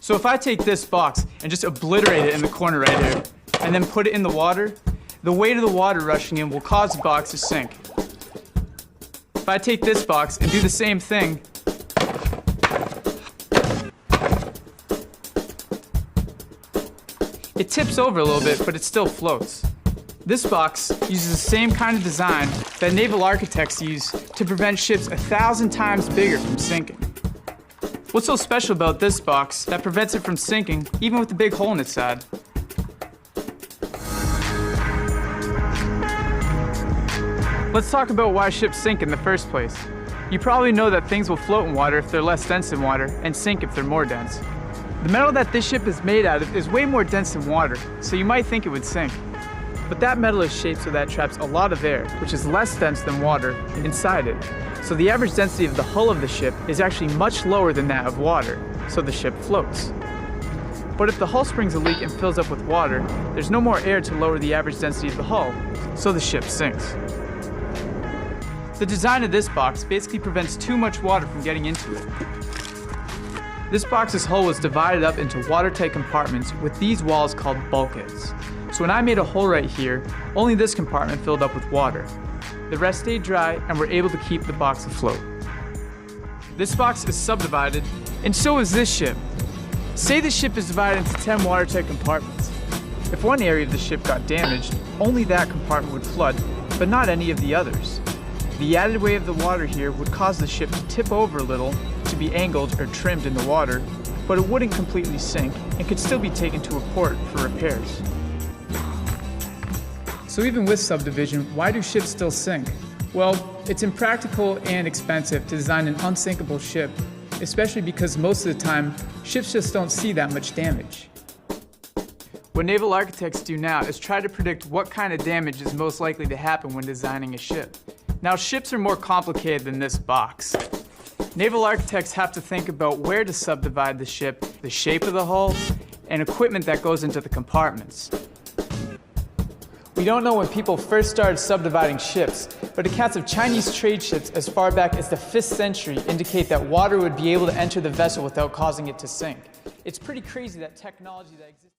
So if I take this box and just obliterate it in the corner right here, and then put it in the water, the weight of the water rushing in will cause the box to sink. If I take this box and do the same thing, it tips over a little bit, but it still floats. This box uses the same kind of design that naval architects use to prevent ships 1,000 times bigger from sinking. What's so special about this box that prevents it from sinking, even with the big hole in its side? Let's talk about why ships sink in the first place. You probably know that things will float in water if they're less dense than water, and sink if they're more dense. The metal that this ship is made out of is way more dense than water, so you might think it would sink. But that metal is shaped so that it traps a lot of air, which is less dense than water, inside it. So the average density of the hull of the ship is actually much lower than that of water, so the ship floats. But if the hull springs a leak and fills up with water, there's no more air to lower the average density of the hull, so the ship sinks. The design of this box basically prevents too much water from getting into it. This box's hull was divided up into watertight compartments with these walls called bulkheads. So when I made a hole right here, only this compartment filled up with water. The rest stayed dry and were able to keep the box afloat. This box is subdivided, and so is this ship. Say the ship is divided into 10 watertight compartments. If one area of the ship got damaged, only that compartment would flood, but not any of the others. The added weight of the water here would cause the ship to tip over a little, to be angled or trimmed in the water, but it wouldn't completely sink and could still be taken to a port for repairs. So even with subdivision, why do ships still sink? Well, it's impractical and expensive to design an unsinkable ship, especially because most of the time, ships just don't see that much damage. What naval architects do now is try to predict what kind of damage is most likely to happen when designing a ship. Now, ships are more complicated than this box. Naval architects have to think about where to subdivide the ship, the shape of the hull, and equipment that goes into the compartments. We don't know when people first started subdividing ships, but accounts of Chinese trade ships as far back as the 5th century indicate that water would be able to enter the vessel without causing it to sink. It's pretty crazy that technology that exists